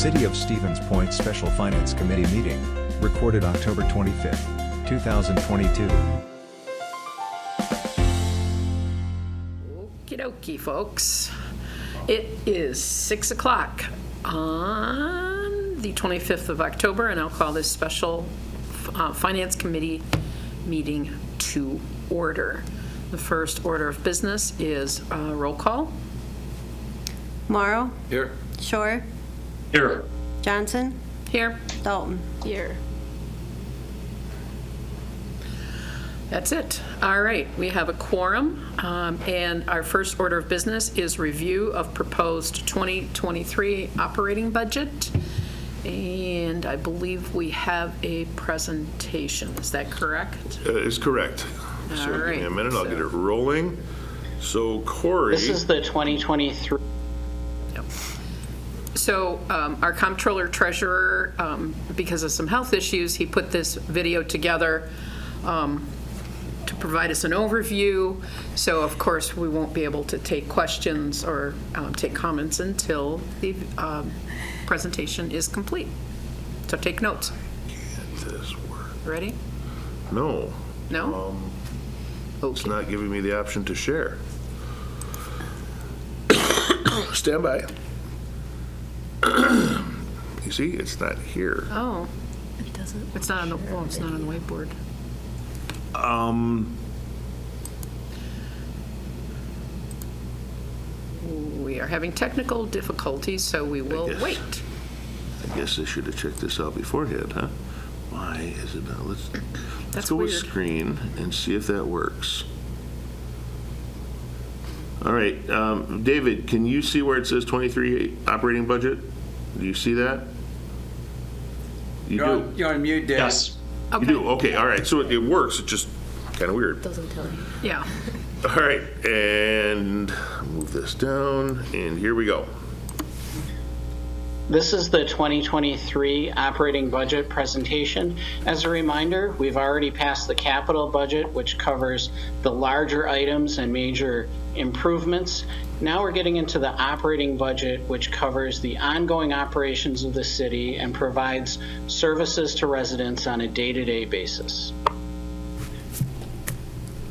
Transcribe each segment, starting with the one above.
City of Stevens Point Special Finance Committee meeting, recorded October 25th, 2022. Okie dokie, folks. It is 6 o'clock on the 25th of October, and I'll call this special Finance Committee meeting to order. The first order of business is roll call. Morrow? Here. Shore? Here. Johnson? Here. Dalton? Here. That's it. All right, we have a quorum, and our first order of business is review of proposed 2023 operating budget, and I believe we have a presentation. Is that correct? That is correct. All So right, give me a minute, I'll so- get it rolling. So Corey. This is the 2023. Yep. So our comptroller treasurer, because of some health issues, he put this video together to provide us an overview. So of course, we won't be able to take questions or take comments until the presentation is complete. So take notes. Can't this work? Ready? No. No? It's Okay. not giving me the option to share. Stand by. You see, it's not here. Oh. It doesn't? It's not on the, oh, it's not on the whiteboard. We are having technical difficulties, so we will guess. wait. I guess I should have checked this out beforehand, huh? Why is it not? Let's That's go with weird. screen and see if that works. All right, David, can you see where it says 23 operating budget? Do you see that? You do? You're on mute, Dave. Yes. You do? Okay, all right. So it works. It's just kind of weird. Doesn't tell you. Yeah. All right, and move this down, and here we go. This is the 2023 operating budget presentation. As a reminder, we've already passed the capital budget, which covers the larger items and major improvements. Now we're getting into the operating budget, which covers the ongoing operations of the city and provides services to residents on a day-to-day basis.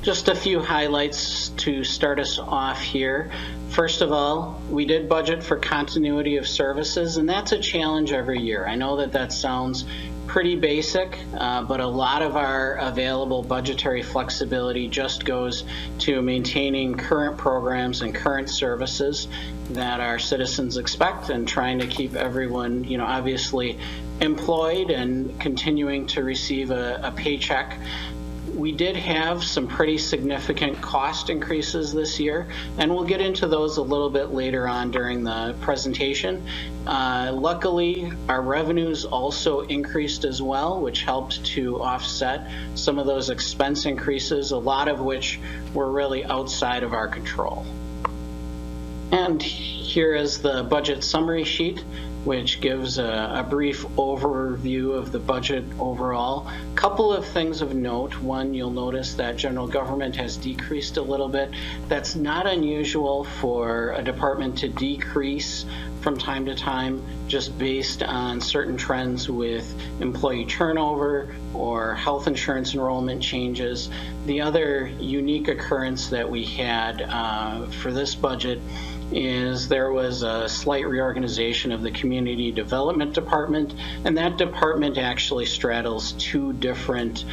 Just a few highlights to start us off here. First of all, we did budget for continuity of services, and that's a challenge every year. I know that sounds pretty basic, but a lot of our available budgetary flexibility just goes to maintaining current programs and current services that our citizens expect and trying to keep everyone, obviously employed and continuing to receive a paycheck. We did have some pretty significant cost increases this year, and we'll get into those a little bit later on during the presentation. Luckily, our revenues also increased as well, which helped to offset some of those expense increases, a lot of which were really outside of our control. And here is the budget summary sheet, which gives a brief overview of the budget overall. Couple of things of note. One, you'll notice that general government has decreased a little bit. That's not unusual for a department to decrease from time to time, just based on certain trends with employee turnover or health insurance enrollment changes. The other unique occurrence that we had for this budget is there was a slight reorganization of the Community Development Department, and that department actually straddles two different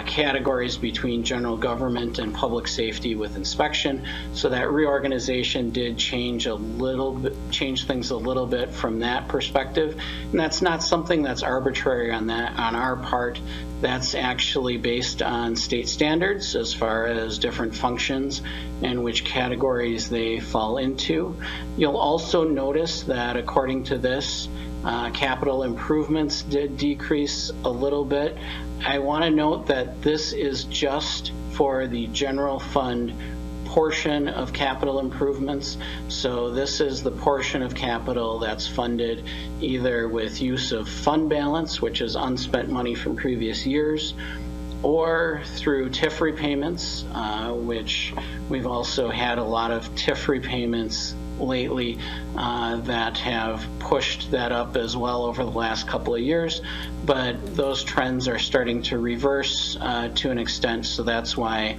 categories between general government and public safety with inspection. So that reorganization did change things a little bit from that perspective, and that's not something that's arbitrary on our part. That's actually based on state standards as far as different functions and which categories they fall into. You'll also notice that according to this, capital improvements did decrease a little bit. I want to note that this is just for the general fund portion of capital improvements. So this is the portion of capital that's funded either with use of fund balance, which is unspent money from previous years, or through TIF repayments, which we've also had a lot of TIF repayments lately that have pushed that up as well over the last couple of years, but those trends are starting to reverse to an extent, so that's why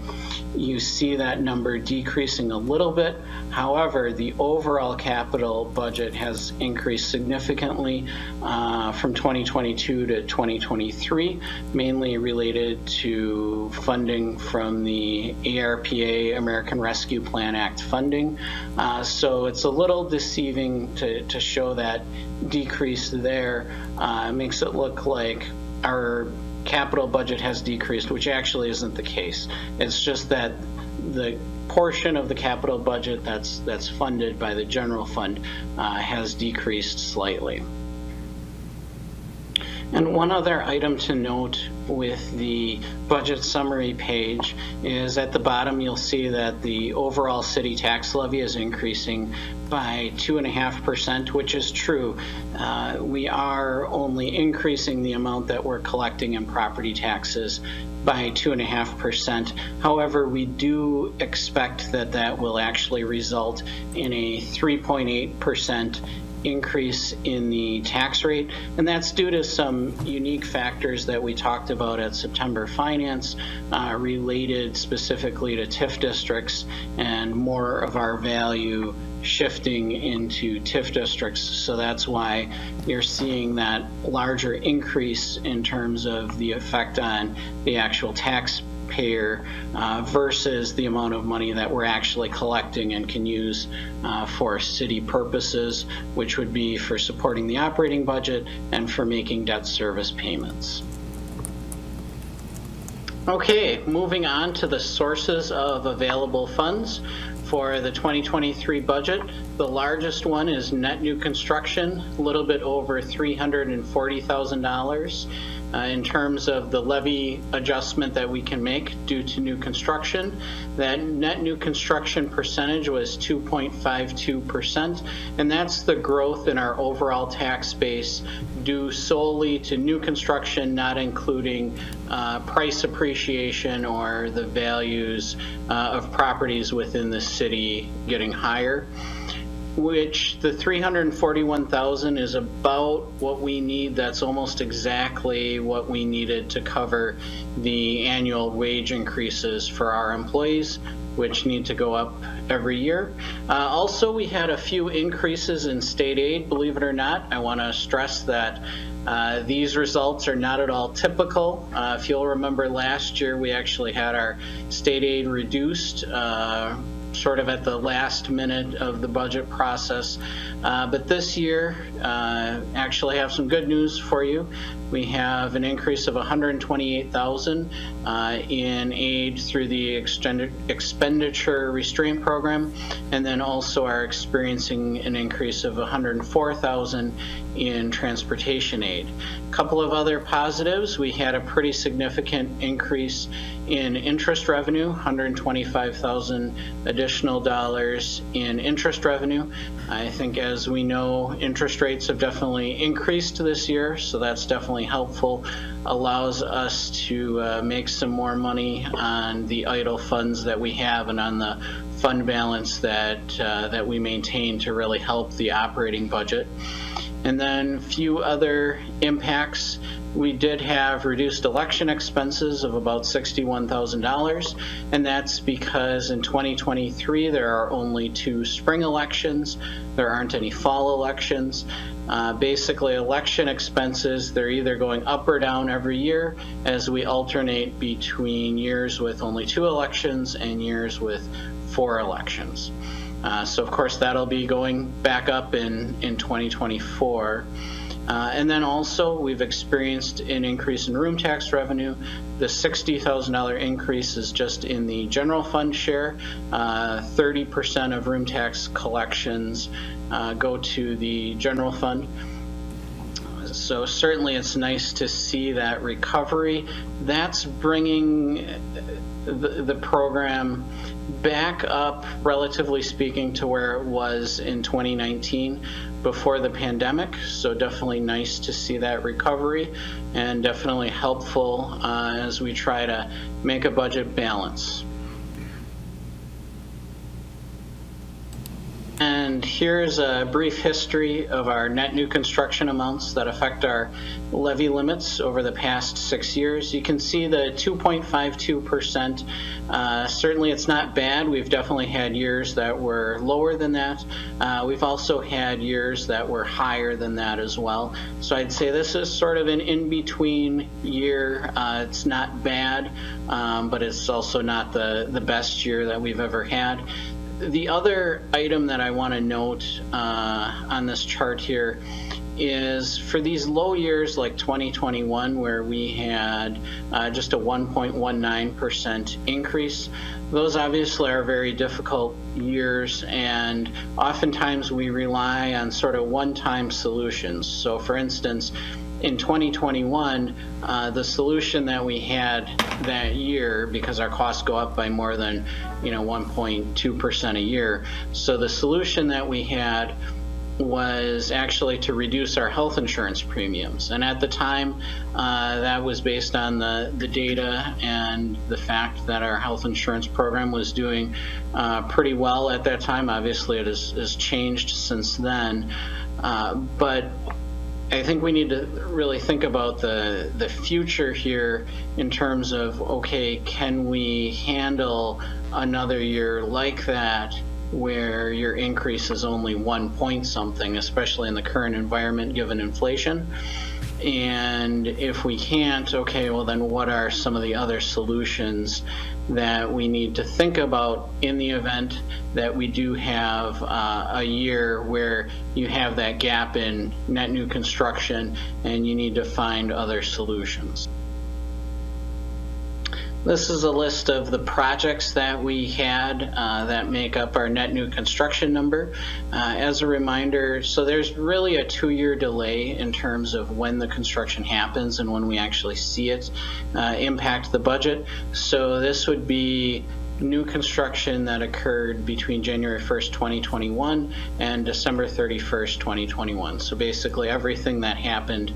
you see that number decreasing a little bit. However, the overall capital budget has increased significantly from 2022 to 2023, mainly related to funding from the ARPA, American Rescue Plan Act funding. So it's a little deceiving to show that decrease there. It makes it look like our capital budget has decreased, which actually isn't the case. It's just that the portion of the capital budget that's funded by the general fund has decreased slightly. And one other item to note with the budget summary page is at the bottom you'll see that the overall city tax levy is increasing by 2.5%, which is true. We are only increasing the amount that we're collecting in property taxes by 2.5%. However, we do expect that that will actually result in a 3.8% increase in the tax rate, and that's due to some unique factors that we talked about at September Finance related specifically to TIF districts and more of our value shifting into TIF districts. So that's why you're seeing that larger increase in terms of the effect on the actual taxpayer versus the amount of money that we're actually collecting and can use for city purposes, which would be for supporting the operating budget and for making debt service payments. Okay, moving on to the sources of available funds. For the 2023 budget, the largest one is net new construction, a little bit over $340,000. In terms of the levy adjustment that we can make due to new construction, that net new construction percentage was 2.52%, and that's the growth in our overall tax base due solely to new construction, not including price appreciation or the values of properties within the city getting higher, which the $341,000 is about what we need. That's almost exactly what we needed to cover the annual wage increases for our employees, which need to go up every year. Also, we had a few increases in state aid, believe it or not. I want to stress that these results are not at all typical. If you'll remember last year, we actually had our state aid reduced sort of at the last minute of the budget process. But this year, actually have some good news for you. We have an increase of $128,000 in aid through the Expenditure Restraint program, and then also are experiencing an increase of $104,000 in transportation aid. A couple of other positives: we had a pretty significant increase in interest revenue, $125,000 additional dollars in interest revenue. I think, as we know, interest rates have definitely increased this year, so that's definitely helpful. Allows us to make some more money on the idle funds that we have and on the fund balance that we maintain to really help the operating budget. And then a few other impacts. We did have reduced election expenses of about $61,000, and that's because in 2023 there are only 2 spring elections. There aren't any fall elections. Basically, election expenses, they're either going up or down every year as we alternate between years with only 2 elections and years with 4 elections. So of course that'll be going back up in 2024. And then also we've experienced an increase in room tax revenue. The $60,000 increase is just in the general fund share. 30% of room tax collections go to the general fund. So certainly it's nice to see that recovery. That's bringing the program back up, relatively speaking, to where it was in 2019 before the pandemic. So definitely nice to see that recovery, and definitely helpful as we try to make a budget balance. And And here's a brief history of our net new construction amounts that affect our levy limits over the past 6 years. You can see the 2.52%. Certainly it's not bad. We've definitely had years that were lower than that. We've also had years that were higher than that as well. So I'd say this is sort of an in-between year. It's not bad, but it's also not the best year that we've ever had. The other item that I want to note on this chart here is for these low years like 2021, where we had just a 1.19% increase, those obviously are very difficult years, and oftentimes we rely on sort of one-time solutions. So for instance, in 2021, the solution that we had that year, because our costs go up by more than 1.2% a year, so the solution that we had was actually to reduce our health insurance premiums. And at the time, that was based on the data and the fact that our health insurance program was doing pretty well at that time. Obviously, it has changed since then. But I think we need to really think about the future here in terms of, okay, can we handle another year like that where your increase is only 1 point something, especially in the current environment given inflation? And if we can't, okay, well then what are some of the other solutions that we need to think about in the event that we do have a year where you have that gap in net new construction and you need to find other solutions? This is a list of the projects that we had that make up our net new construction number. As a reminder, so there's really a 2-year delay in terms of when the construction happens and when we actually see it impact the budget. So this would be new construction that occurred between January 1st, 2021 and December 31st, 2021. So basically everything that happened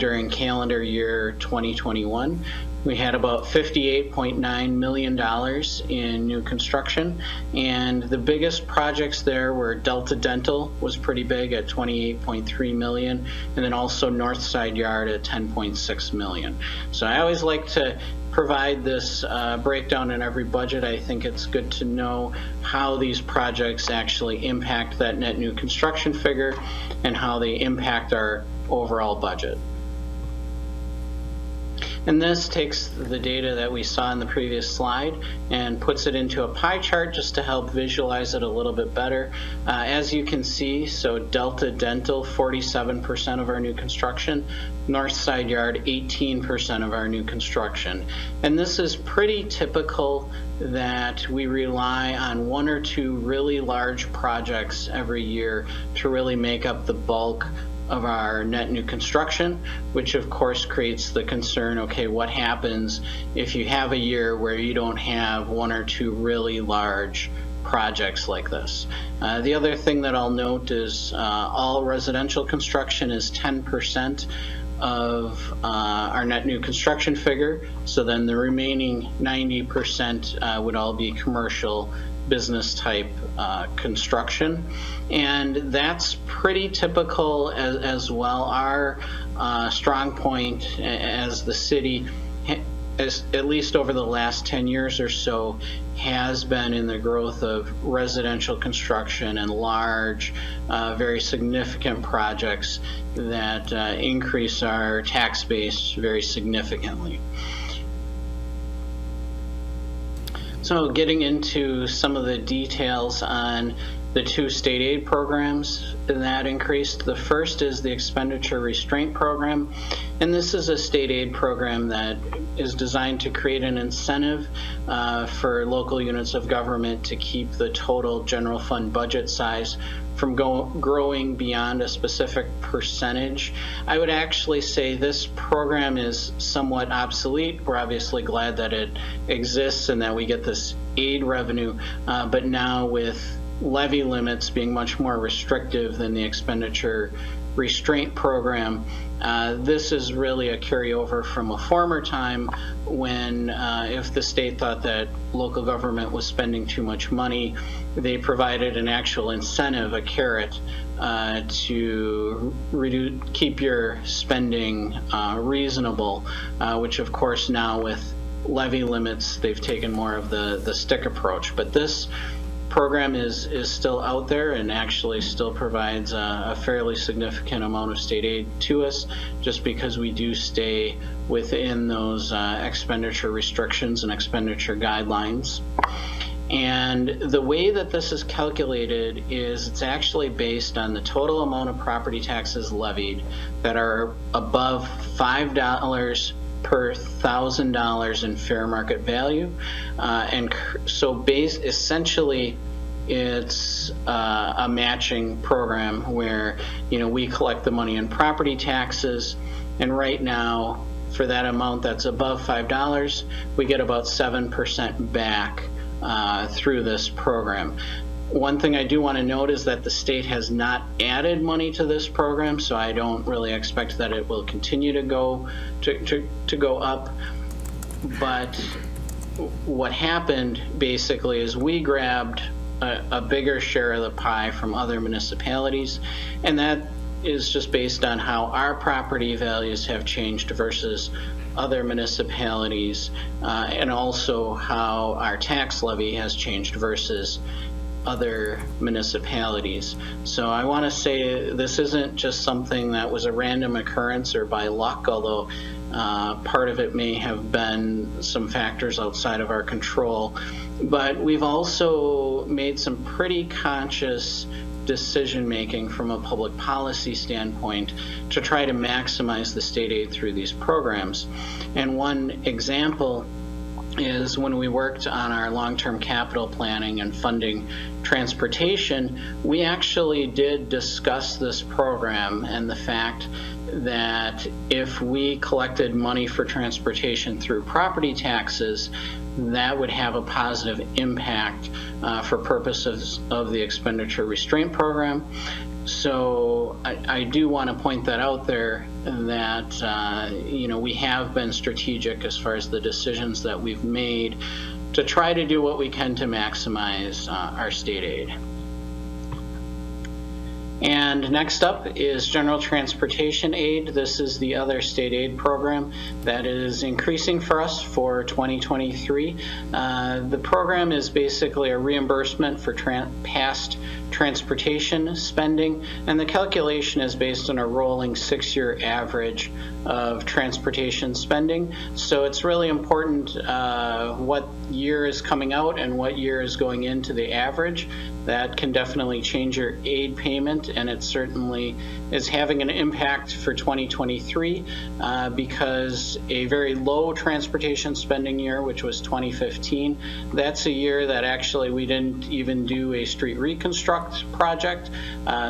during calendar year 2021. We had about $58.9 million in new construction, and the biggest projects there were Delta Dental was pretty big at $28.3 million, and then also Northside Yard at $10.6 million. So I always like to provide this breakdown in every budget. I think it's good to know how these projects actually impact that net new construction figure and how they impact our overall budget. And this takes the data that we saw in the previous slide and puts it into a pie chart just to help visualize it a little bit better. As you can see, so Delta Dental, 47% of our new construction, Northside Yard, 18% of our new construction. And this is pretty typical that we rely on 1 or 2 really large projects every year to really make up the bulk of our net new construction, which of course creates the concern, okay, what happens if you have a year where you don't have 1 or 2 really large projects like this? The other thing that I'll note is all residential construction is 10% of our net new construction figure, so then the remaining 90% would all be commercial business type construction, and that's pretty typical as well. Our strong point as the city, at least over the last 10 years or so, has been in the growth of residential construction and large, very significant projects that increase our tax base very significantly. So getting into some of the details on the 2 state aid programs that increased. The first is the Expenditure Restraint program, and this is a state aid program that is designed to create an incentive for local units of government to keep the total general fund budget size from growing beyond a specific percentage. I would actually say this program is somewhat obsolete. We're obviously glad that it exists and that we get this aid revenue, but now with levy limits being much more restrictive than the Expenditure Restraint program. This is really a carryover from a former time when if the state thought that local government was spending too much money, they provided an actual incentive, a carrot, to keep your spending reasonable, which of course now with levy limits, they've taken more of the stick approach. But this program is still out there and actually still provides a fairly significant amount of state aid to us, just because we do stay within those expenditure restrictions and expenditure guidelines. And the way that this is calculated is it's actually based on the total amount of property taxes levied that are above $5 per $1,000 in fair market value. And so essentially it's a matching program where, we collect the money in property taxes, and right now for that amount that's above $5, we get about 7% back through this program. One thing I do want to note is that the state has not added money to this program, so I don't really expect that it will continue to go up. But what happened basically is we grabbed a bigger share of the pie from other municipalities, and that is just based on how our property values have changed versus other municipalities, and also how our tax levy has changed versus other municipalities. So I want to say this isn't just something that was a random occurrence or by luck, although part of it may have been some factors outside of our control. But we've also made some pretty conscious decision making from a public policy standpoint to try to maximize the state aid through these programs. And one example is when we worked on our long-term capital planning and funding transportation, we actually did discuss this program and the fact that if we collected money for transportation through property taxes, that would have a positive impact for purposes of the expenditure restraint program. So I do want to point that out there, that we have been strategic as far as the decisions that we've made to try to do what we can to maximize our state aid. And next up is general transportation aid. This is the other state aid program that is increasing for us for 2023. The program is basically a reimbursement for past transportation spending, and the calculation is based on a rolling 6-year average of transportation spending. So it's really important what year is coming out and what year is going into the average. That can definitely change your aid payment, and it certainly is having an impact for 2023 because a very low transportation spending year, which was 2015, that's a year that actually we didn't even do a street reconstruct project,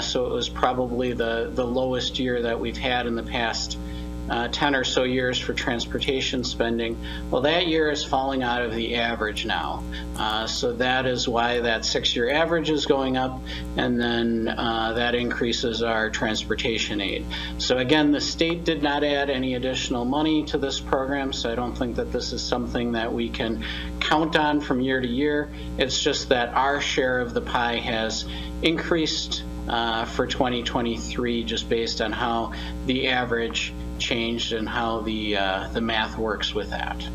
so it was probably the lowest year that we've had in the past 10 or so years for transportation spending. Well, that year is falling out of the average now. So that is why that 6-year average is going up, and then that increases our transportation aid. So again, the state did not add any additional money to this program, so I don't think that this is something that we can count on from year to year. It's just that our share of the pie has increased for 2023 just based on how the average changed and how the math works with that.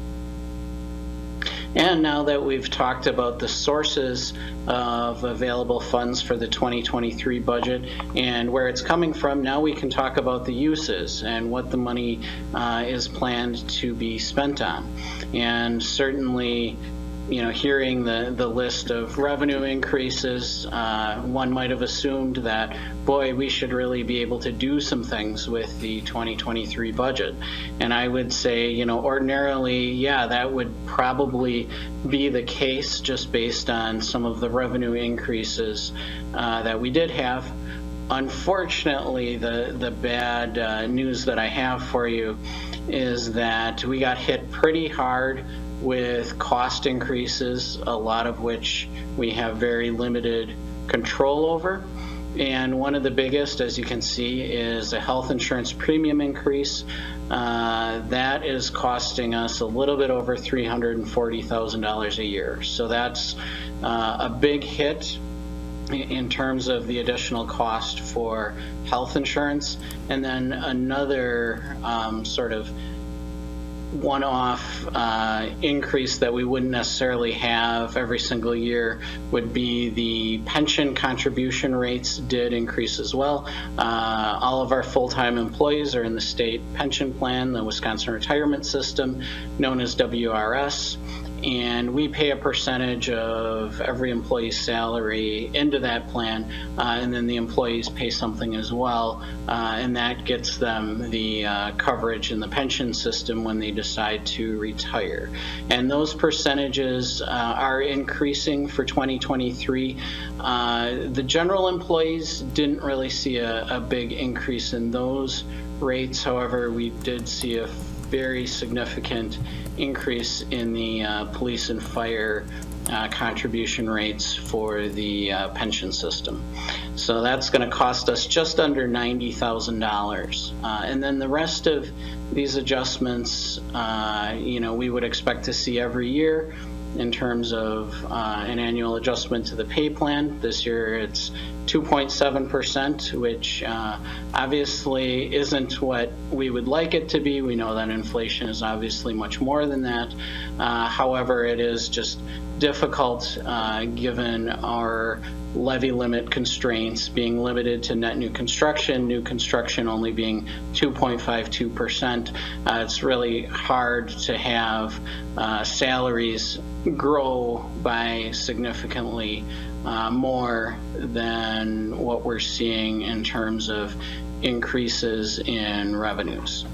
And now that we've talked about the sources of available funds for the 2023 budget and where it's coming from, now we can talk about the uses and what the money is planned to be spent on. And certainly, hearing the list of revenue increases, one might have assumed that, boy, we should really be able to do some things with the 2023 budget. And I would say, ordinarily, yeah, that would probably be the case just based on some of the revenue increases that we did have. Unfortunately, the bad news that I have for you is that we got hit pretty hard with cost increases, a lot of which we have very limited control over. And one of the biggest, as you can see, is a health insurance premium increase. That is costing us a little bit over $340,000 a year. So that's a big hit in terms of the additional cost for health insurance. And then another sort of one-off increase that we wouldn't necessarily have every single year would be the pension contribution rates did increase as well. All of our full-time employees are in the state pension plan, the Wisconsin Retirement System, known as WRS. And we pay a percentage of every employee's salary into that plan, and then the employees pay something as well, and that gets them the coverage in the pension system when they decide to retire. And those percentages are increasing for 2023. The general employees didn't really see a big increase in those rates. However, we did see a very significant increase in the police and fire contribution rates for the pension system. So that's going to cost us just under $90,000. And then the rest of these adjustments, we would expect to see every year in terms of an annual adjustment to the pay plan. This year it's 2.7%, which obviously isn't what we would like it to be. We know that inflation is obviously much more than that. However, it is just difficult given our levy limit constraints being limited to new construction only being 2.52%. It's really hard to have salaries grow by significantly more than what we're seeing in terms of increases in revenues.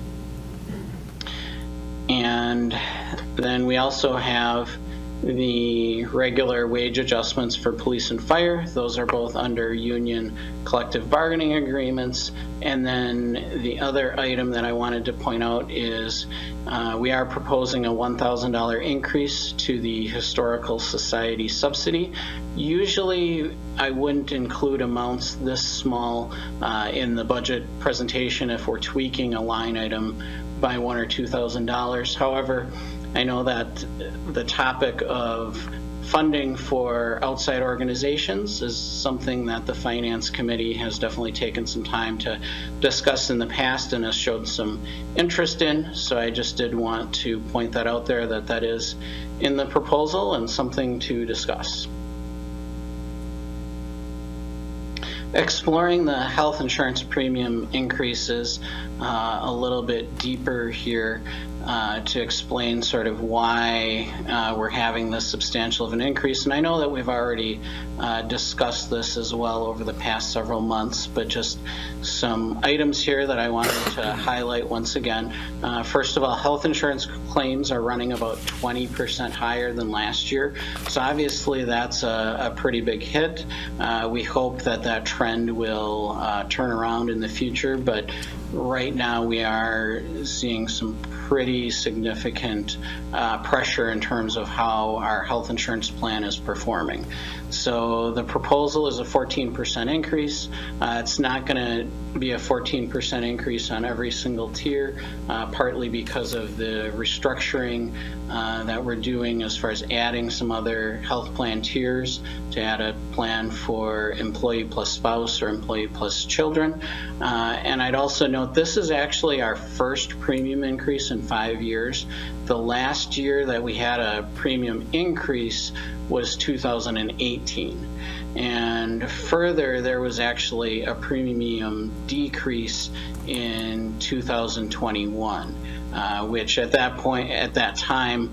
And then we also have the regular wage adjustments for police and fire. Those are both under union collective bargaining agreements. And then the other item that I wanted to point out is we are proposing a $1,000 increase to the Historical Society subsidy. Usually I wouldn't include amounts this small in the budget presentation if we're tweaking a line item by $1,000 or $2,000. However, I know that the topic of funding for outside organizations is something that the Finance Committee has definitely taken some time to discuss in the past and has showed some interest in. So I just did want to point that out there, that that is in the proposal and something to discuss. Exploring the health insurance premium increases a little bit deeper here to explain sort of why we're having this substantial of an increase. And I know that we've already discussed this as well over the past several months, but just some items here that I wanted to highlight once again. First of all, health insurance claims are running about 20% higher than last year. So obviously that's a pretty big hit. We hope that that trend will turn around in the future, but right now we are seeing some pretty significant pressure in terms of how our health insurance plan is performing. So the proposal is a 14% increase. It's not going to be a 14% increase on every single tier, partly because of the restructuring that we're doing as far as adding some other health plan tiers to add a plan for employee plus spouse or employee plus children. And I'd also note this is actually our first premium increase in 5 years. The last year that we had a premium increase was 2018. And further, there was actually a premium decrease in 2021, which at that time,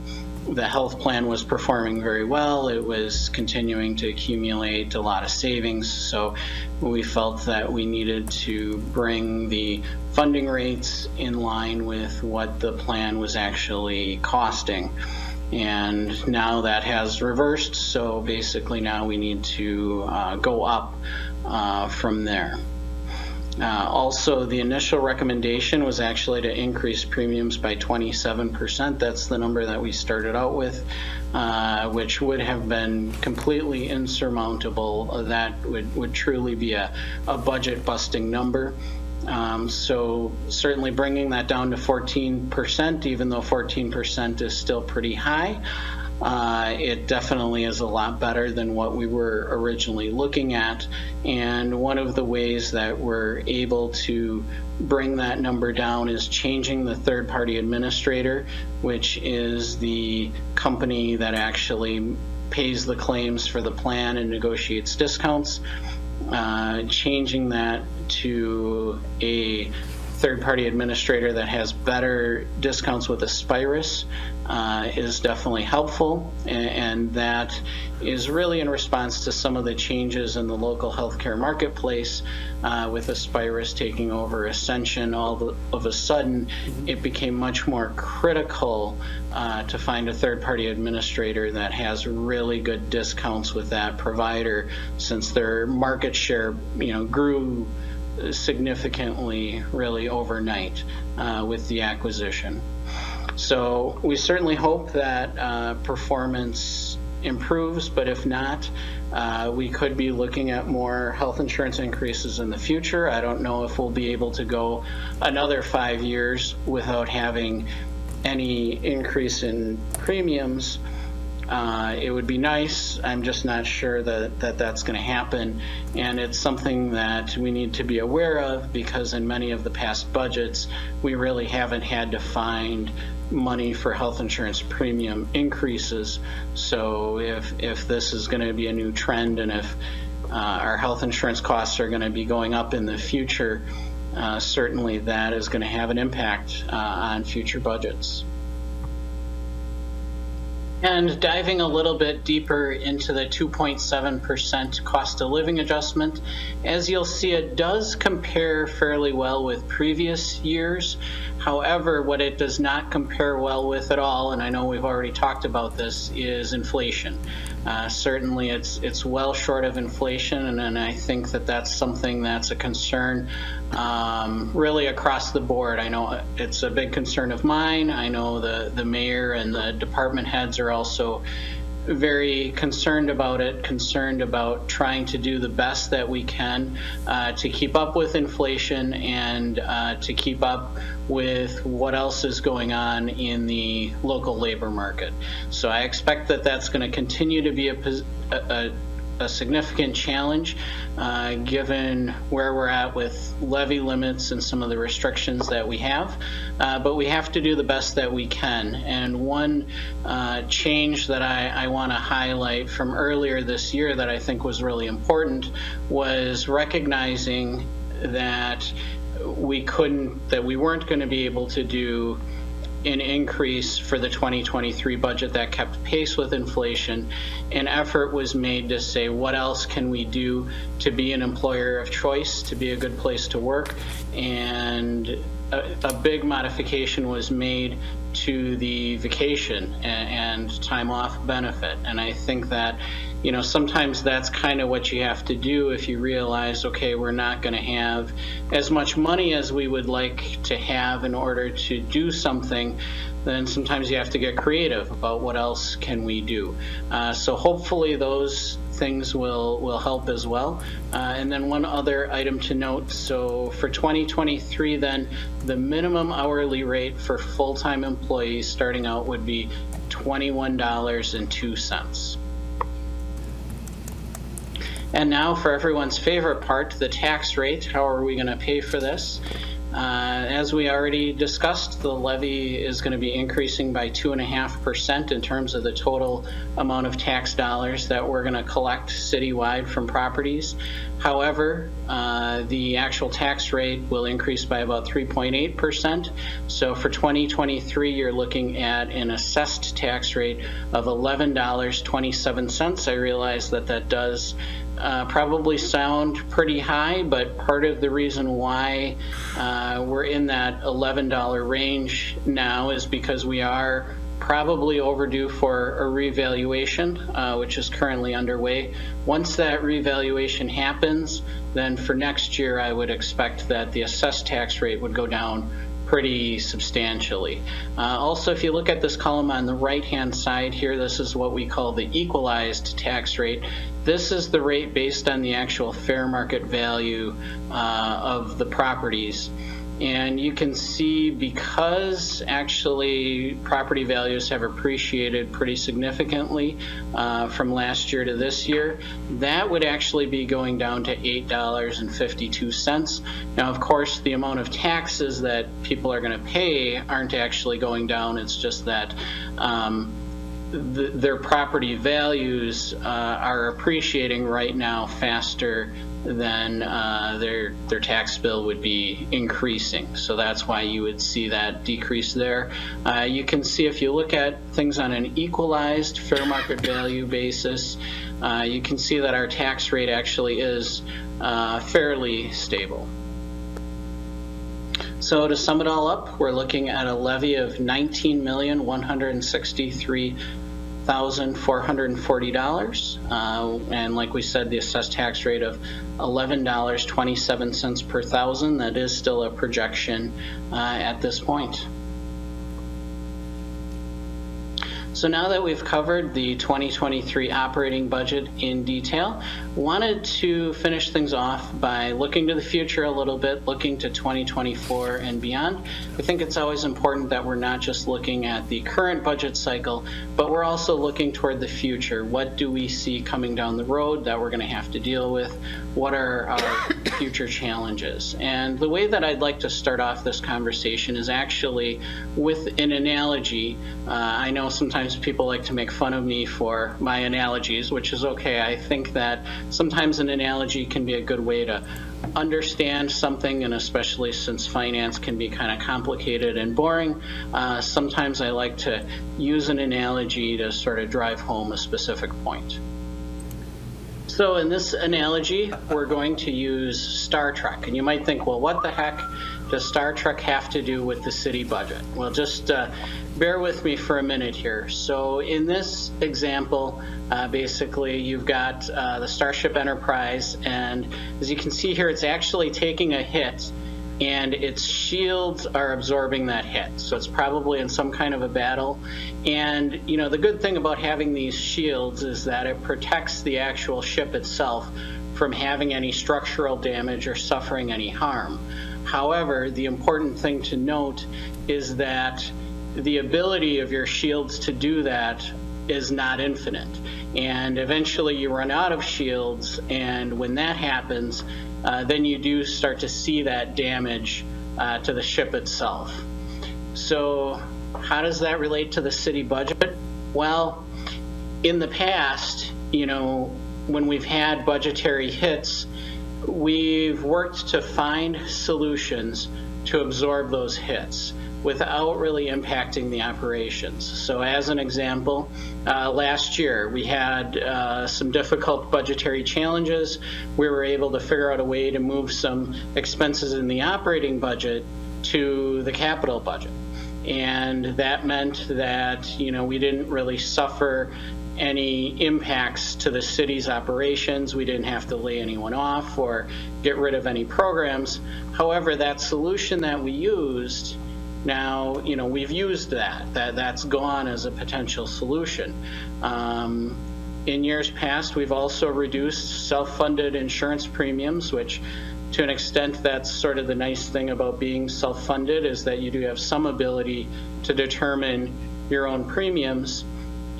the health plan was performing very well. It was continuing to accumulate a lot of savings. So we felt that we needed to bring the funding rates in line with what the plan was actually costing. And now that has reversed, so basically now we need to go up from there. Also, the initial recommendation was actually to increase premiums by 27%. That's the number that we started out with, which would have been completely insurmountable. That would truly be a budget-busting number. So certainly bringing that down to 14%, even though 14% is still pretty high, it definitely is a lot better than what we were originally looking at. And one of the ways that we're able to bring that number down is changing the third-party administrator, which is the company that actually pays the claims for the plan and negotiates discounts. Changing that to a third-party administrator that has better discounts with Aspirus is definitely helpful, and that is really in response to some of the changes in the local healthcare marketplace. With Aspirus taking over Ascension, all of a sudden it became much more critical to find a third-party administrator that has really good discounts with that provider, since their market share, grew significantly really overnight with the acquisition. So we certainly hope that performance improves, but if not, we could be looking at more health insurance increases in the future. I don't know if we'll be able to go another 5 years without having any increase in premiums. It would be nice. I'm just not sure that that's going to happen. And it's something that we need to be aware of, because in many of the past budgets, we really haven't had to find money for health insurance premium increases. So if this is going to be a new trend, and if our health insurance costs are going to be going up in the future, certainly that is going to have an impact on future budgets. And diving a little bit deeper into the 2.7% cost of living adjustment, as you'll see, it does compare fairly well with previous years. However, what it does not compare well with at all, and I know we've already talked about this, is inflation. Certainly it's well short of inflation, and I think that that's something that's a concern really across the board. I know it's a big concern of mine. I know the mayor and the department heads are also very concerned about it, concerned about trying to do the best that we can to keep up with inflation and to keep up with what else is going on in the local labor market. So I expect that that's going to continue to be a significant challenge given where we're at with levy limits and some of the restrictions that we have, but we have to do the best that we can. And one change that I want to highlight from earlier this year that I think was really important was recognizing that we weren't going to be able to do an increase for the 2023 budget that kept pace with inflation. An effort was made to say, what else can we do to be an employer of choice, to be a good place to work? And a big modification was made to the vacation and time off benefit. And I think that, sometimes that's kind of what you have to do if you realize, okay, we're not going to have as much money as we would like to have in order to do something. Then sometimes you have to get creative about what else can we do. So hopefully those things will help as well. And then one other item to note, so for 2023 then, the minimum hourly rate for full-time employees starting out would be $21.02. And now for everyone's favorite part, the tax rate. How are we going to pay for this? As we already discussed, the levy is going to be increasing by 2.5% in terms of the total amount of tax dollars that we're going to collect citywide from properties. However, the actual tax rate will increase by about 3.8%. So for 2023, you're looking at an assessed tax rate of $11.27. I realize that does probably sound pretty high, but part of the reason why we're in that $11 range now is because we are probably overdue for a revaluation, which is currently underway. Once that revaluation happens, then for next year, I would expect that the assessed tax rate would go down pretty substantially. Also, if you look at this column on the right-hand side here, this is what we call the equalized tax rate. This is the rate based on the actual fair market value of the properties. And you can see, because actually property values have appreciated pretty significantly from last year to this year, that would actually be going down to $8.52. Now, of course, the amount of taxes that people are going to pay aren't actually going down. It's just that their property values are appreciating right now faster than their tax bill would be increasing. So that's why you would see that decrease there. You can see, if you look at things on an equalized fair market value basis, you can see that our tax rate actually is fairly stable. So to sum it all up, we're looking at a levy of $19,163,440, and like we said, the assessed tax rate of $11.27 per thousand. That is still a projection at this point. So now that we've covered the 2023 operating budget in detail, wanted to finish things off by looking to the future a little bit, looking to 2024 and beyond. I think it's always important that we're not just looking at the current budget cycle, but we're also looking toward the future. What do we see coming down the road that we're going to have to deal with? What are our future challenges? And the way that I'd like to start off this conversation is actually with an analogy. I know sometimes people like to make fun of me for my analogies, which is okay. I think that sometimes an analogy can be a good way to understand something, and especially since finance can be kind of complicated and boring, sometimes I like to use an analogy to sort of drive home a specific point. So in this analogy, we're going to use Star Trek. And you might think, well, what the heck does Star Trek have to do with the city budget? Well, just bear with me for a minute here. So in this example, basically you've got the Starship Enterprise, and as you can see here, it's actually taking a hit, and its shields are absorbing that hit. So it's probably in some kind of a battle. And you know, the good thing about having these shields is that it protects the actual ship itself from having any structural damage or suffering any harm. However, the important thing to note is that the ability of your shields to do that is not infinite. And eventually you run out of shields, and when that happens, then you do start to see that damage to the ship itself. So how does that relate to the city budget? Well, in the past, you know, when we've had budgetary hits, we've worked to find solutions to absorb those hits without really impacting the operations. So as an example, last year we had some difficult budgetary challenges. We were able to figure out a way to move some expenses in the operating budget to the capital budget. And that meant that, you know, we didn't really suffer any impacts to the city's operations. We didn't have to lay anyone off or get rid of any programs. However, that solution that we used, now, you know, we've used that's gone as a potential solution. In years past, we've also reduced self-funded insurance premiums, which to an extent, that's sort of the nice thing about being self-funded, is that you do have some ability to determine your own premiums.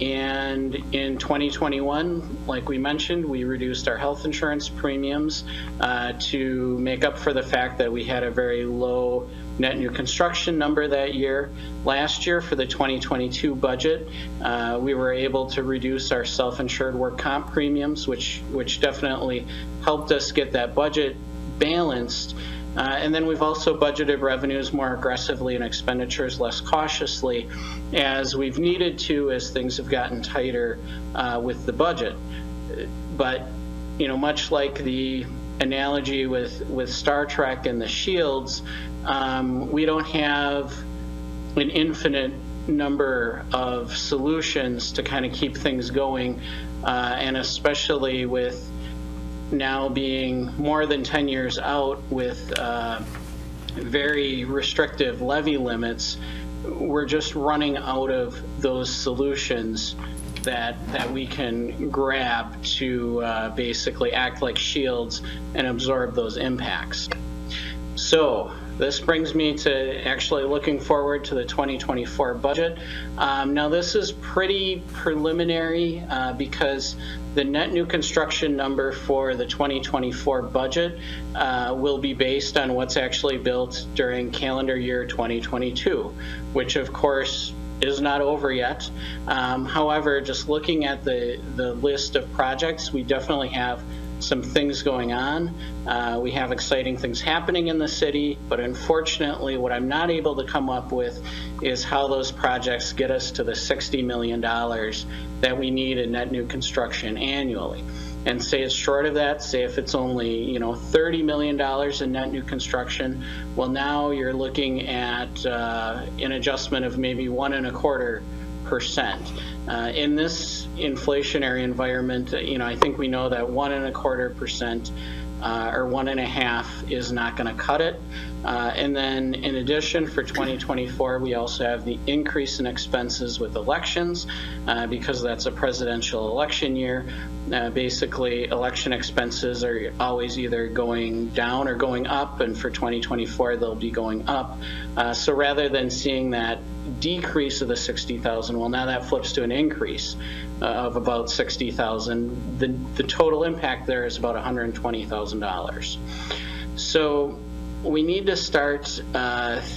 And in 2021, like we mentioned, we reduced our health insurance premiums to make up for the fact that we had a very low net new construction number that year. Last year, for the 2022 budget, we were able to reduce our self-insured work comp premiums, which definitely helped us get that budget balanced. And then we've also budgeted revenues more aggressively and expenditures less cautiously, as we've needed to, as things have gotten tighter with the budget. But, you know, much like the analogy with Star Trek and the shields, we don't have an infinite number of solutions to kind of keep things going, and especially with now being more than 10 years out with very restrictive levy limits, we're just running out of those solutions that we can grab to basically act like shields and absorb those impacts. So this brings me to actually looking forward to the 2024 budget. Now this is pretty preliminary because the net new construction number for the 2024 budget will be based on what's actually built during calendar year 2022, which of course is not over yet. However, just looking at the list of projects, we definitely have some things going on. We have exciting things happening in the city, but unfortunately what I'm not able to come up with is how those projects get us to the $60 million that we need in net new construction annually. And say it's short of that, say if it's only $30 million in net new construction, well now you're looking at an adjustment of maybe 1.25%. In this inflationary environment, I think we know that 1.25% or 1.5% is not going to cut it. And then in addition, for 2024, we also have the increase in expenses with elections because that's a presidential election year. Basically, election expenses are always either going down or going up, and for 2024, they'll be going up. So rather than seeing that decrease of the 60,000, well, now that flips to an increase of about 60,000. The total impact there is about $120,000. So we need to start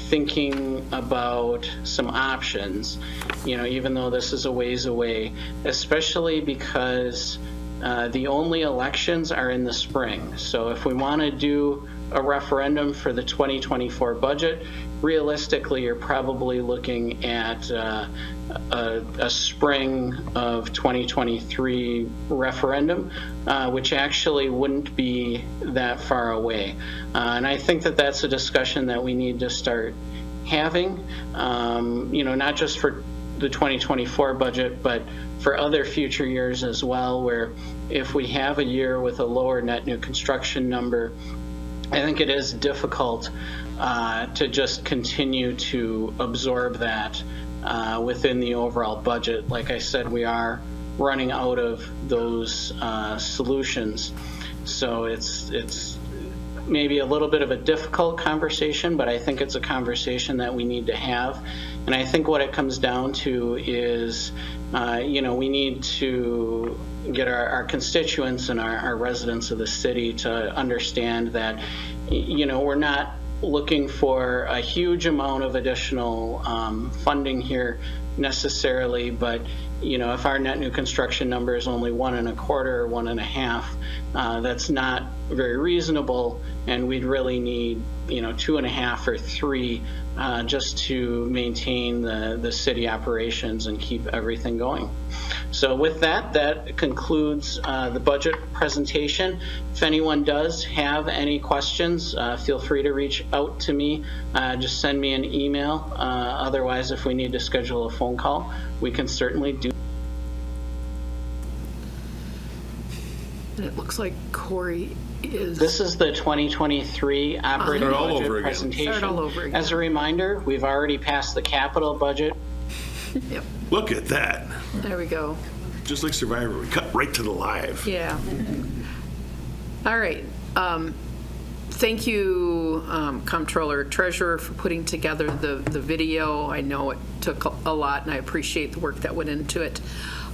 thinking about some options, even though this is a ways away, especially because the only elections are in the spring. So if we want to do a referendum for the 2024 budget, realistically, you're probably looking at a spring of 2023 referendum, which actually wouldn't be that far away. And I think that that's a discussion that we need to start having, not just for the 2024 budget, but for other future years as well, where if we have a year with a lower net new construction number, I think it is difficult to just continue to absorb that within the overall budget. Like I said, we are running out of those solutions. So it's maybe a little bit of a difficult conversation, but I think it's a conversation that we need to have. And I think what it comes down to is, we need to get our constituents and our residents of the city to understand that, we're not looking for a huge amount of additional funding here necessarily, but if our net new construction number is only 1.25 or 1.5, that's not very reasonable, and we'd really need 2.5 or 3 just to maintain the city operations and keep everything going. So with that concludes the budget presentation. If anyone does have any questions, feel free to reach out to me. Just send me an email. Otherwise, if we need to schedule a phone call, we can certainly do. And it looks like Corey is... This is the 2023 operating budget presentation. Start all over again. As a reminder, we've already passed the capital budget. Yep, Look at that. there we go. Just like Survivor, we cut right to the live. Yeah. All right. Thank you, Comptroller Treasurer, for putting together the video. I know it took a lot, and I appreciate the work that went into it.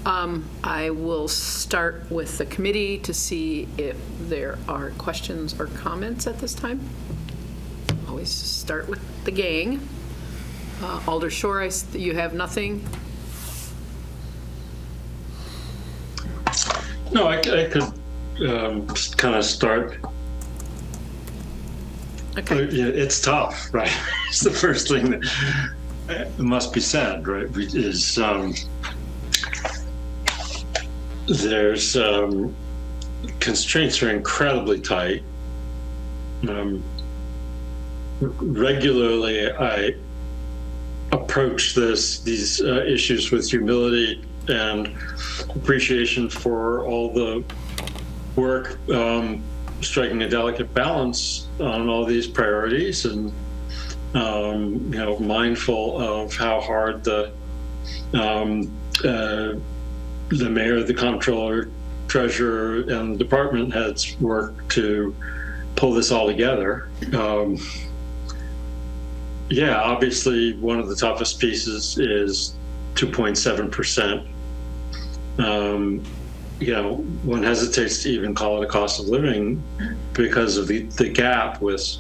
I will start with the committee to see if there are questions or comments at this time. Always start with the gang. Alder Shore, you have nothing? No, I could kind of start. Okay. It's tough, right? It's the first thing that must be said, right? Is there's constraints are incredibly tight. Regularly, I approach these issues with humility and appreciation for all the work, striking a delicate balance on all these priorities, and mindful of how hard the mayor, the comptroller, treasurer, and department heads work to pull this all together. Obviously, one of the toughest pieces is 2.7%. One hesitates to even call it a cost of living because of the gap with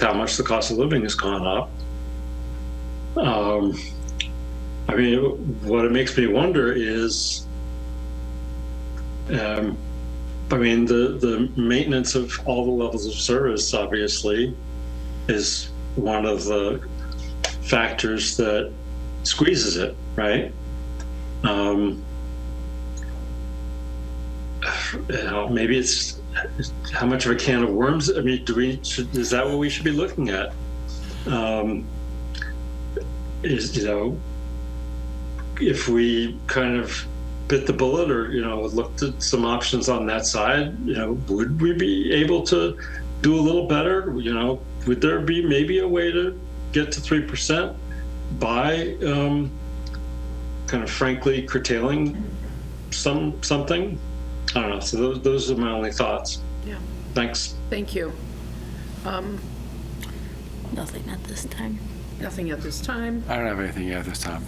how much the cost of living has gone up. What it makes me wonder is, the maintenance of all the levels of service obviously is one of the factors that squeezes it, right? Maybe it's how much of a can of worms. Is that what we should be looking at? If we kind of bit the bullet, or looked at some options on that side, would we be able to do a little better? Would there be maybe a way to get to 3% by kind of frankly curtailing something? I don't know. So those are my only thoughts. Yeah. Thanks. Thank you. Nothing at this time. Nothing at this time. I don't have anything yet this time.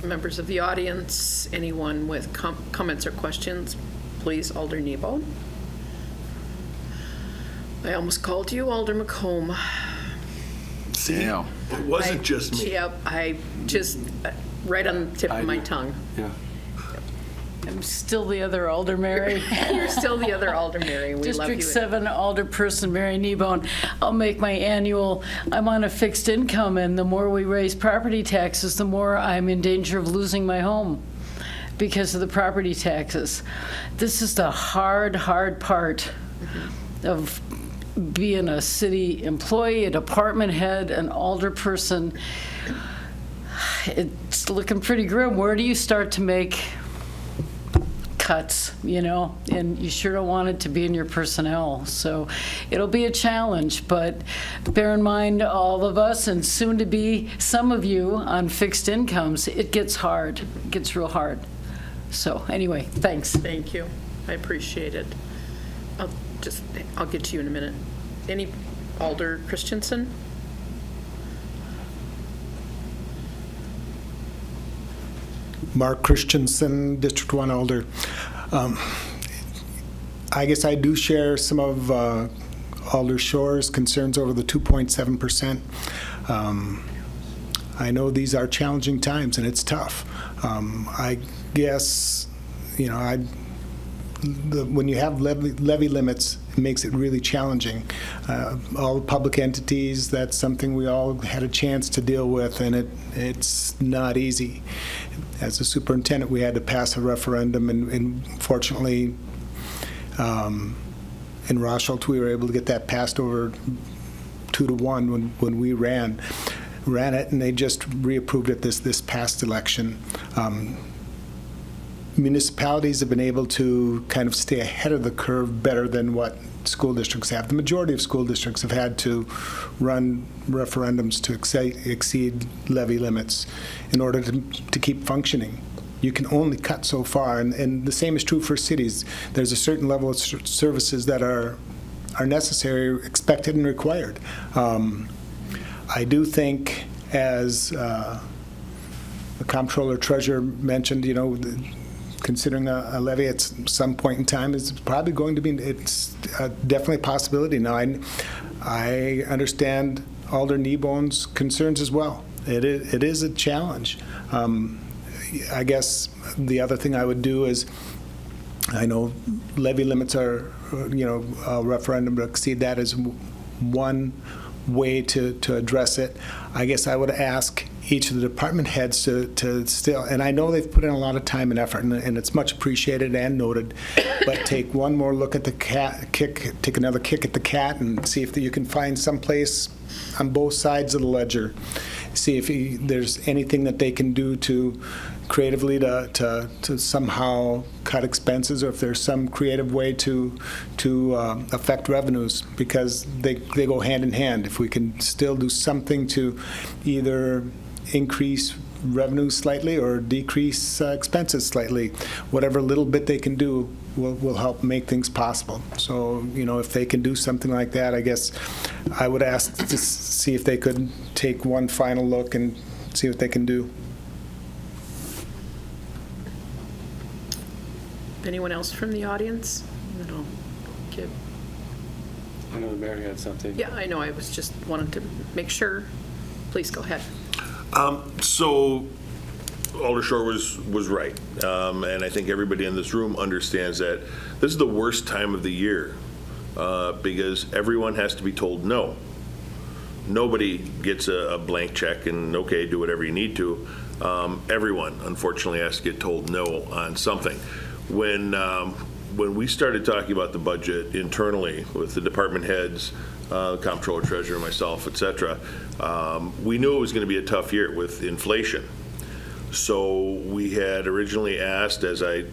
Members of the audience, anyone with comments or questions, please, Alder Nebo. I almost called you Alder McComb. See, It wasn't just me. Yep, I just, right on the tip of my tongue. Yeah. I'm still the other Alder Mary. You're still the other Alder Mary. We love you. District 7 Alderperson Mary Kneebone. I'll make my annual, I'm on a fixed income, and the more we raise property taxes, the more I'm in danger of losing my home because of the property taxes. This is the hard part of being a city employee, a department head, an alderperson. It's looking pretty grim. Where do you start to make cuts, and you sure don't want it to be in your personnel. So it'll be a challenge, but bear in mind, all of us, and soon to be some of you on fixed incomes, it gets hard. It gets real hard. So anyway, thanks. Thank you. I appreciate it. I'll get to you in a minute. Any Alder Christensen? Mark Christensen, District 1 Alder. I guess I do share some of Alder Shore's concerns over the 2.7%. I know these are challenging times and it's tough. I guess, when you have levy limits, it makes it really challenging. All public entities, that's something we all had a chance to deal with, and it's not easy. As a superintendent, we had to pass a referendum, and fortunately, in Rosholt, we were able to get that passed over 2-1 when we ran it, and they just reapproved it this past election. Municipalities have been able to kind of stay ahead of the curve better than what school districts have. The majority of school districts have had to run referendums to exceed levy limits in order to keep functioning. You can only cut so far, and the same is true for cities. There's a certain level of services that are necessary, expected, and required. I do think, as the comptroller treasurer mentioned, considering a levy at some point in time is probably going to be, it's definitely a possibility. Now, I understand Alder Kneebone's concerns as well. It is a challenge. I guess the other thing I would do is, I know levy limits are, a referendum to exceed that is one way to address it. I guess I would ask each of the department heads to still, and I know they've put in a lot of time and effort, and it's much appreciated and noted, but take one more look at the take another kick at the cat, and see if you can find some place on both sides of the ledger see if there's anything that they can do to creatively to somehow cut expenses, or if there's some creative way to affect revenues, because they go hand in hand. If we can still do something to either increase revenues slightly or decrease expenses slightly, whatever little bit they can do will help make things possible. So, if they can do something like that, I guess I would ask to see if they could take one final look and see what they can do. Anyone else from the audience? Then I'll give. I know the mayor had something. Yeah, I know. I was just wanting to make sure. Please go ahead. So Alder Shore was right. And I think everybody in this room understands that this is the worst time of the year because everyone has to be told no. Nobody gets a blank check and, okay, do whatever you need to. Everyone, unfortunately, has to get told no on something. When we started talking about the budget internally with the department heads, comptroller, treasurer, myself, et cetera, we knew it was going to be a tough year with inflation. So we had originally asked, as I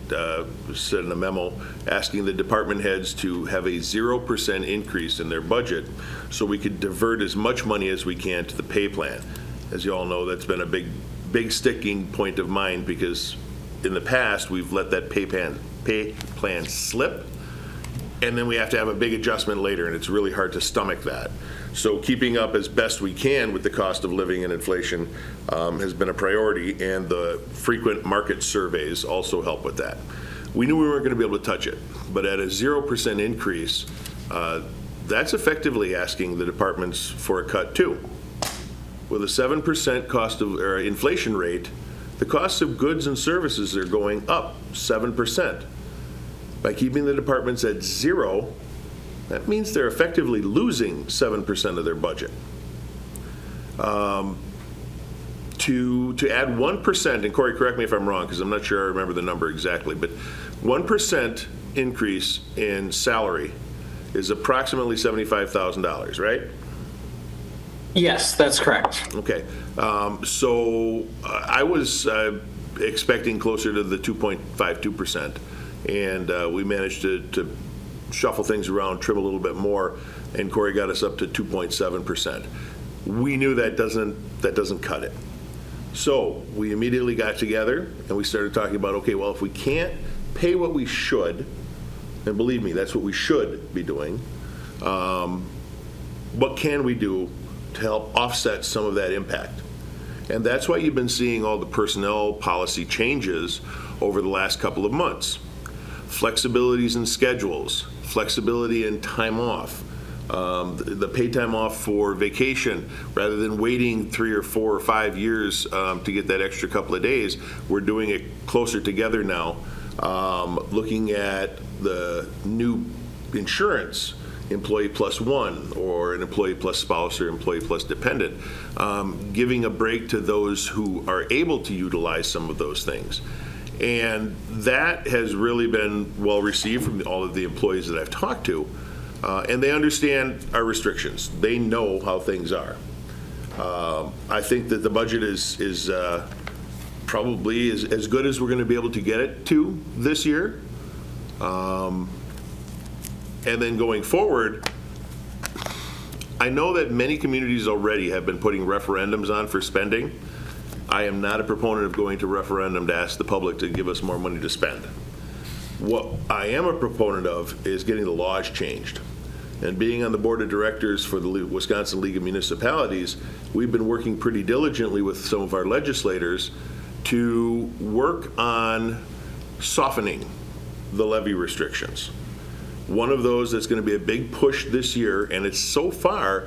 said in a memo, asking the department heads to have a 0% increase in their budget so we could divert as much money as we can to the pay plan. As you all know, that's been a big sticking point of mine, because in the past we've let that pay plan slip, and then we have to have a big adjustment later, and it's really hard to stomach that. So keeping up as best we can with the cost of living and inflation has been a priority, and the frequent market surveys also help with that. We knew we weren't going to be able to touch it, but at a 0% increase, that's effectively asking the departments for a cut too. With a 7% cost of or inflation rate, the costs of goods and services are going up 7%. By keeping the departments at 0, that means they're effectively losing 7% of their budget. To add 1%, and Corey, correct me if I'm wrong, because I'm not sure I remember the number exactly, but 1% increase in salary is approximately $75,000, right? Yes, that's correct. Okay. So I was expecting closer to the 2.52%, and we managed to shuffle things around, trim a little bit more, and Corey got us up to 2.7%. We knew that doesn't cut it. So we immediately got together and we started talking about, okay, well, if we can't pay what we should, and believe me, that's what we should be doing, what can we do to help offset some of that impact? And that's why you've been seeing all the personnel policy changes over the last couple of months. Flexibilities in schedules, flexibility in time off, the paid time off for vacation, rather than waiting 3 or 4 or 5 years to get that extra couple of days, we're doing it closer together now, looking at the new insurance, employee plus one, or an employee plus spouse or employee plus dependent, giving a break to those who are able to utilize some of those things. And that has really been well received from all of the employees that I've talked to, and they understand our restrictions. They know how things are. I think that the budget is probably as good as we're going to be able to get it to this year. And then going forward, I know that many communities already have been putting referendums on for spending. I am not a proponent of going to referendum to ask the public to give us more money to spend. What I am a proponent of is getting the laws changed. And being on the board of directors for the Wisconsin League of Municipalities, we've been working pretty diligently with some of our legislators to work on softening the levy restrictions. One of those that's going to be a big push this year, and it's so far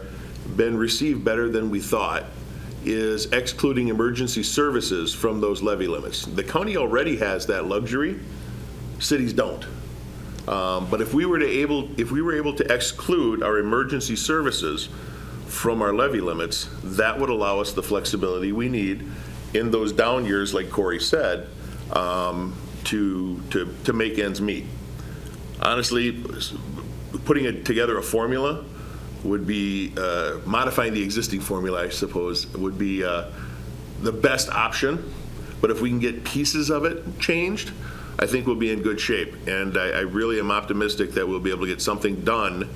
been received better than we thought, is excluding emergency services from those levy limits. The county already has that luxury. Cities don't. But if we were able to exclude our emergency services from our levy limits, that would allow us the flexibility we need in those down years, like Corey said, to make ends meet. Honestly, putting together a formula would be, modifying the existing formula, I suppose, would be the best option. But if we can get pieces of it changed, I think we'll be in good shape. And I really am optimistic that we'll be able to get something done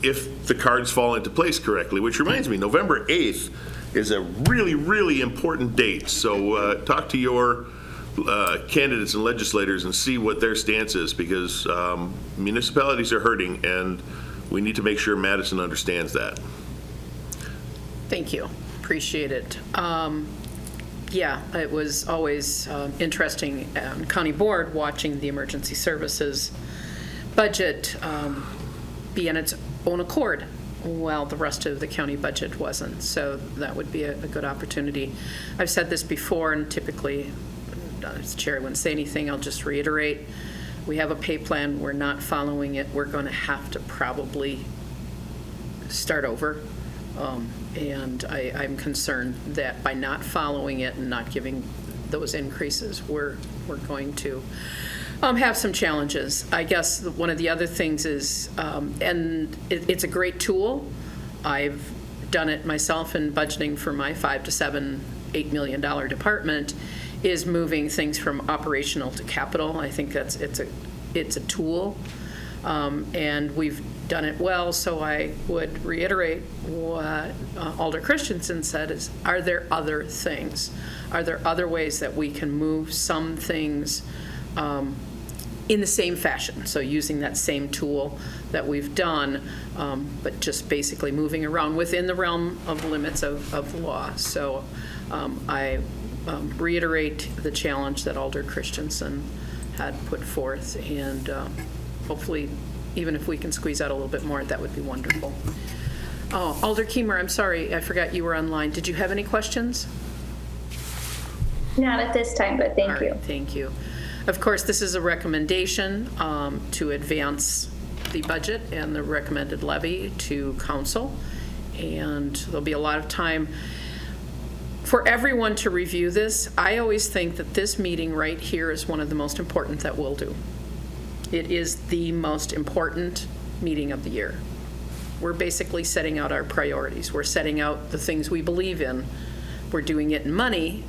if the cards fall into place correctly, which reminds me, November 8th is a really, really important date. So talk to your candidates and legislators and see what their stance is, because municipalities are hurting, and we need to make sure Madison understands that. Thank you. Appreciate it. Yeah, it was always interesting on county board watching the emergency services budget be in its own accord while the rest of the county budget wasn't. So that would be a good opportunity. I've said this before, and typically as chair, I wouldn't say anything. I'll just reiterate. We have a pay plan. We're not following it. We're going to have to probably start over. And I'm concerned that by not following it and not giving those increases, we're going to have some challenges. I guess one of the other things is, and it's a great tool. I've done it myself in budgeting for my $5 to $7, $8 million department, is moving things from operational to capital. I think it's a tool, and we've done it well. So I would reiterate what Alder Christensen said: is, are there other things? Are there other ways that we can move some things in the same fashion? So using that same tool that we've done, but just basically moving around within the realm of limits of law. So I reiterate the challenge that Alder Christensen had put forth, and hopefully, even if we can squeeze out a little bit more, that would be wonderful. Oh, Alder Kiemer, I'm sorry, I forgot you were online. Did you have any questions? Not at this time, but thank you. All right, thank you. Of course, this is a recommendation to advance the budget and the recommended levy to council, and there'll be a lot of time for everyone to review this. I always think that this meeting right here is one of the most important that we'll do. It is the most important meeting of the year. We're basically setting out our priorities. We're setting out the things we believe in. We're doing it in money,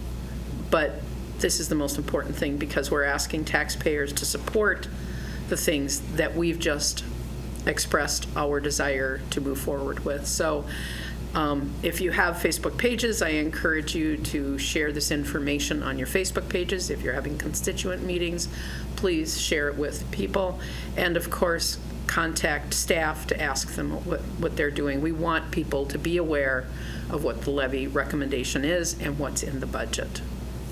but this is the most important thing because we're asking taxpayers to support the things that we've just expressed our desire to move forward with. So if you have Facebook pages, I encourage you to share this information on your Facebook pages. If you're having constituent meetings, please share it with people. And of course, contact staff to ask them what they're doing. We want people to be aware of what the levy recommendation is and what's in the budget.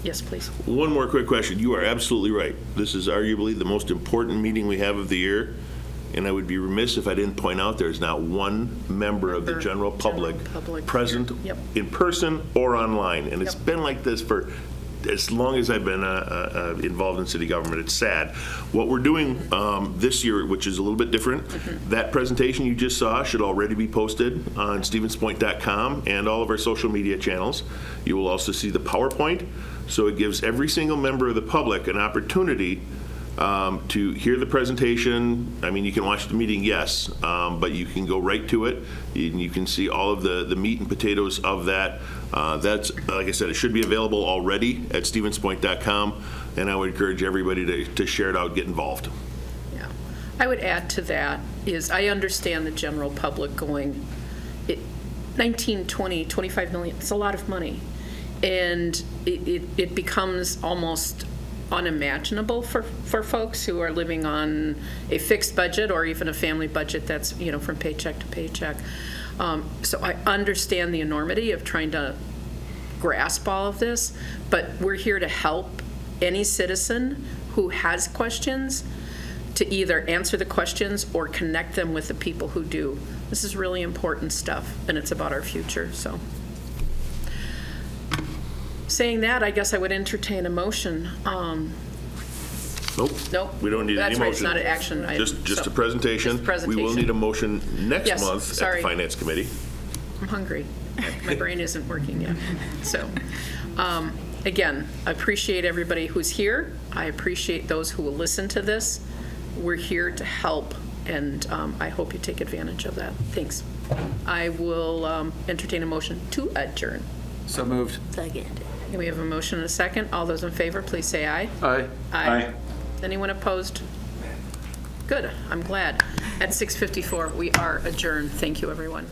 Yes, please. One more quick question. You are absolutely right. This is arguably the most important meeting we have of the year. And I would be remiss if I didn't point out there's not one member of the general public present in person or online. And it's been like this for as long as I've been involved in city government. It's sad. What we're doing this year, which is a little bit different, that presentation you just saw should already be posted on stevenspoint.com and all of our social media channels. You will also see the PowerPoint. So it gives every single member of the public an opportunity to hear the presentation. I mean, you can watch the meeting, yes, but you can go right to it. You can see all of the meat and potatoes of that. That's, like I said, it should be available already at stevenspoint.com, and I would encourage everybody to share it out, get involved. Yeah. I would add to that is I understand the general public going, 19, 20, 25 million, it's a lot of money. And it becomes almost unimaginable for folks who are living on a fixed budget or even a family budget that's, from paycheck to paycheck. So I understand the enormity of trying to grasp all of this, but we're here to help any citizen who has questions to either answer the questions or connect them with the people who do. This is really important stuff, and it's about our future. So, saying that, I guess I would entertain a motion. Nope. Nope. We don't need any motion. That's right, it's not an action item. Just a presentation. Just a presentation. We will need a motion next month at sorry. the Finance Committee. I'm hungry. My brain isn't working yet. So, again, I appreciate everybody who's here. I appreciate those who will listen to this. We're here to help and I hope you take advantage of that. Thanks. I will entertain a motion to adjourn. So moved. Second. Okay, we have a motion and a second. All those in favor, please say aye. Aye. Aye. Anyone opposed? Good, I'm glad. At 6:54, we are adjourned. Thank you, everyone.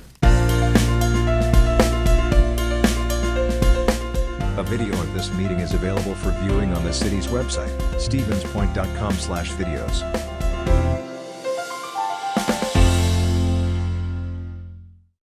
A video of this meeting is available for viewing on the city's website, stevenspoint.com/videos.